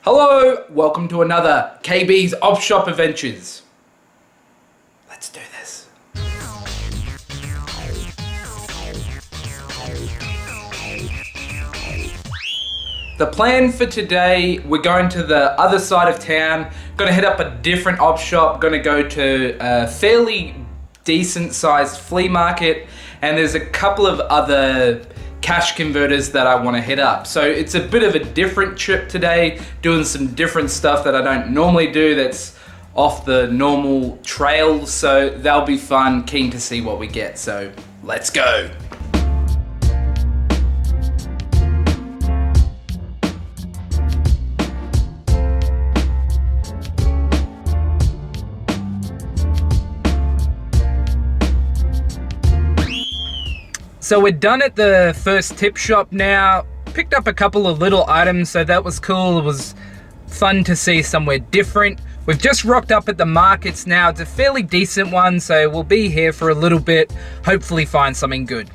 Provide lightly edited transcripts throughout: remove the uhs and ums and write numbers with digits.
Hello, welcome to another KB's Op Shop Adventures. Let's do this. The plan for today, we're going to the other side of town, gonna hit up a different op shop, gonna go to a fairly decent sized flea market, and there's a couple of other cash converters that I want to hit up. So it's a bit of a different trip today, doing some different stuff that I don't normally do that's off the normal trail, so that'll be fun. Keen to see what we get, so let's go. So we're done at the first tip shop now. Picked up a couple of little items, so that was cool. It was fun to see somewhere different. We've just rocked up at the markets now. It's a fairly decent one, so we'll be here for a little bit, hopefully find something good.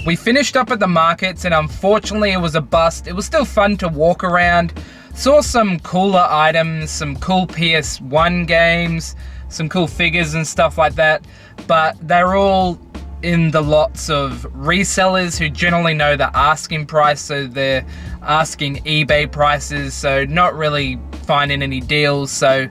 We finished up at the markets and unfortunately it was a bust. It was still fun to walk around. Saw some cooler items, some cool PS1 games, some cool figures and stuff like that, but they're all in the lots of resellers who generally know the asking price, so they're asking eBay prices, so not really finding any deals. So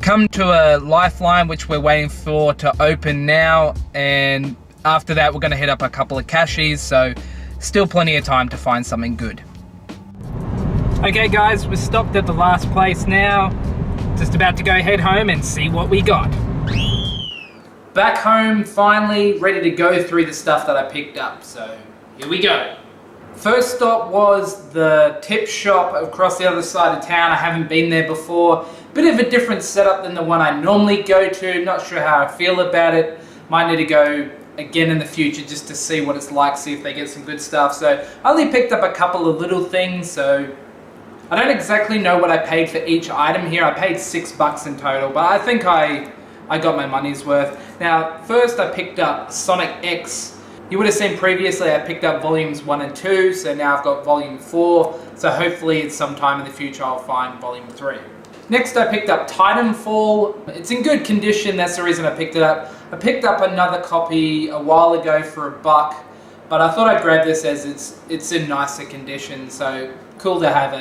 come to a lifeline, which we're waiting for to open now, and after that we're going to hit up a couple of cashies, so still plenty of time to find something good. Okay guys, we're stopped at the last place now, just about to go head home and see what we got. Back home, finally, ready to go through the stuff that I picked up, so here we go. First stop was the tip shop across the other side of town. I haven't been there before. Bit of a different setup than the one I normally go to. Not sure how I feel about it. Might need to go again in the future just to see what it's like, see if they get some good stuff. So I only picked up a couple of little things, so I don't exactly know what I paid for each item here. I paid $6 in total, but I think I got my money's worth. Now, first I picked up Sonic X. You would have seen previously I picked up volumes 1 and 2, so now I've got volume 4, so hopefully at some time in the future I'll find volume 3. Next I picked up Titanfall. It's in good condition, that's the reason I picked it up. I picked up another copy a while ago for $1, but I thought I'd grab this as it's in nicer condition, so cool to have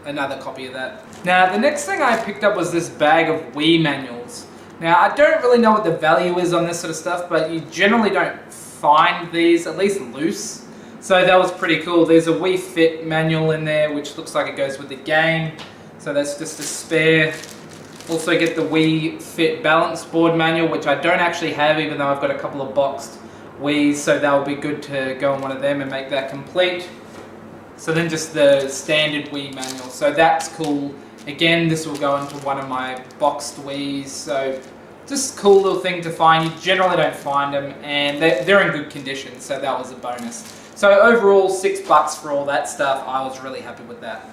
another copy of that. Now, the next thing I picked up was this bag of Wii manuals. Now, I don't really know what the value is on this sort of stuff, but you generally don't find these, at least loose. So that was pretty cool. There's a Wii Fit manual in there, which looks like it goes with the game. So that's just a spare. Also get the Wii Fit balance board manual, which I don't actually have, even though I've got a couple of boxed Wiis, so that will be good to go on one of them and make that complete. So then just the standard Wii manual. So that's cool. Again, this will go into one of my boxed Wiis, so just a cool little thing to find. You generally don't find them, and they're in good condition, so that was a bonus. So overall, $6 for all that stuff. I was really happy with that.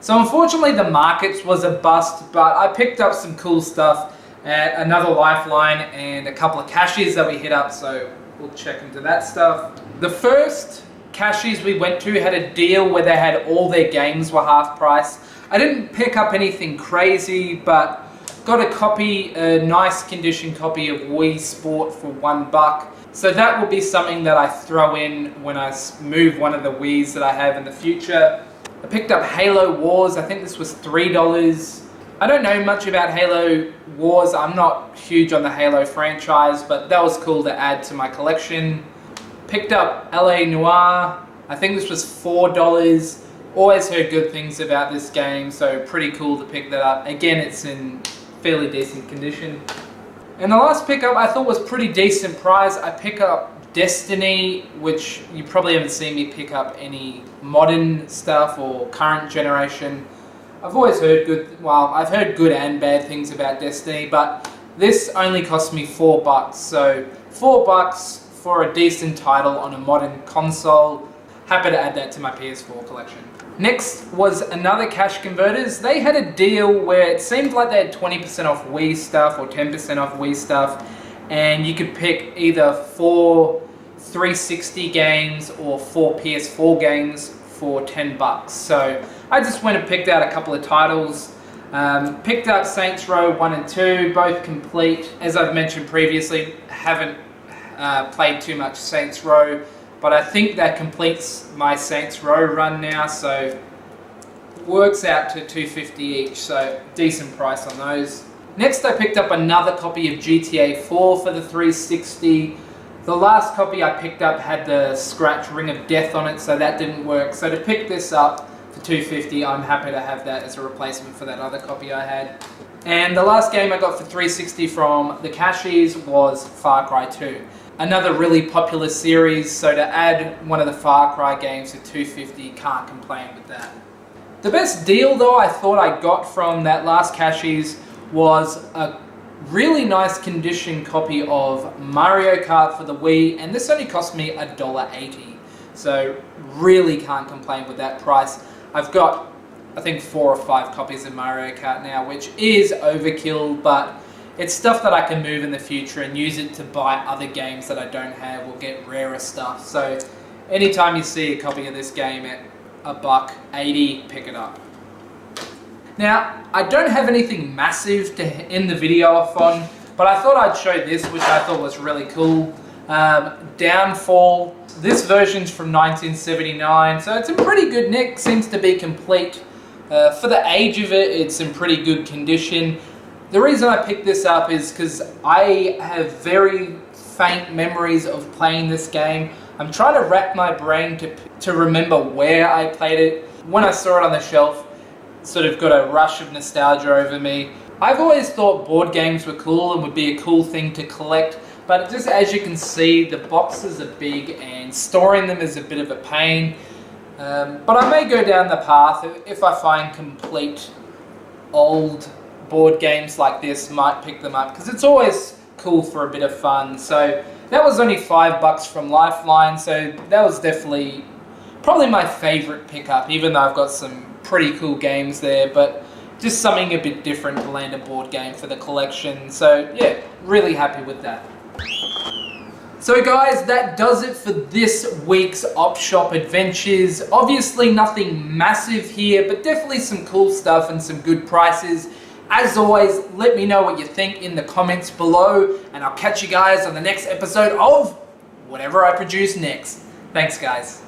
So unfortunately, the markets was a bust, but I picked up some cool stuff at another lifeline and a couple of cashies that we hit up, so we'll check into that stuff. The first cashies we went to had a deal where they had all their games were half price. I didn't pick up anything crazy, but got a nice condition copy of Wii Sport for $1. So that will be something that I throw in when I move one of the Wiis that I have in the future. I picked up Halo Wars. I think this was $3. I don't know much about Halo Wars. I'm not huge on the Halo franchise, but that was cool to add to my collection. Picked up LA Noire. I think this was $4. Always heard good things about this game, so pretty cool to pick that up. Again, it's in fairly decent condition. And the last pickup I thought was pretty decent price. I pick up Destiny, which you probably haven't seen me pick up any modern stuff or current generation. I've always heard I've heard good and bad things about Destiny, but this only cost me $4, so $4 for a decent title on a modern console. Happy to add that to my PS4 collection. Next was another cash converters. They had a deal where it seemed like they had 20% off Wii stuff or 10% off Wii stuff, and you could pick either 4 360 games or 4 PS4 games for $10. So I just went and picked out a couple of titles. Picked up Saints Row 1 and 2, both complete. As I've mentioned previously, haven't played too much Saints Row, but I think that completes my Saints Row run now, so works out to $2.50 each, so decent price on those. Next, I picked up another copy of GTA 4 for the 360. The last copy I picked up had the scratch Ring of Death on it, so that didn't work. So to pick this up for $2.50, I'm happy to have that as a replacement for that other copy I had. And the last game I got for $3.60 from the cashies was Far Cry 2. Another really popular series, so to add one of the Far Cry games for $2.50, can't complain with that. The best deal though I thought I got from that last cashies was a really nice condition copy of Mario Kart for the Wii, and this only cost me $1.80. So really can't complain with that price. I've got, I think, 4 or 5 copies of Mario Kart now, which is overkill, but it's stuff that I can move in the future and use it to buy other games that I don't have or get rarer stuff. So anytime you see a copy of this game at $1.80, pick it up. Now, I don't have anything massive to end the video off on, but I thought I'd show this, which I thought was really cool. Downfall. This version's from 1979, so it's in pretty good nick, seems to be complete. For the age of it, it's in pretty good condition. The reason I picked this up is because I have very faint memories of playing this game. I'm trying to rack my brain to remember where I played it. When I saw it on the shelf, sort of got a rush of nostalgia over me. I've always thought board games were cool and would be a cool thing to collect, but just as you can see, the boxes are big and storing them is a bit of a pain. But I may go down the path if I find complete old board games like this, might pick them up because it's always cool for a bit of fun. So that was only $5 from Lifeline, so that was definitely probably my favorite pickup, even though I've got some pretty cool games there, but just something a bit different to land a board game for the collection. So yeah, really happy with that. So guys, that does it for this week's Op Shop Adventures. Obviously nothing massive here, but definitely some cool stuff and some good prices. As always, let me know what you think in the comments below, and I'll catch you guys on the next episode of whatever I produce next. Thanks guys.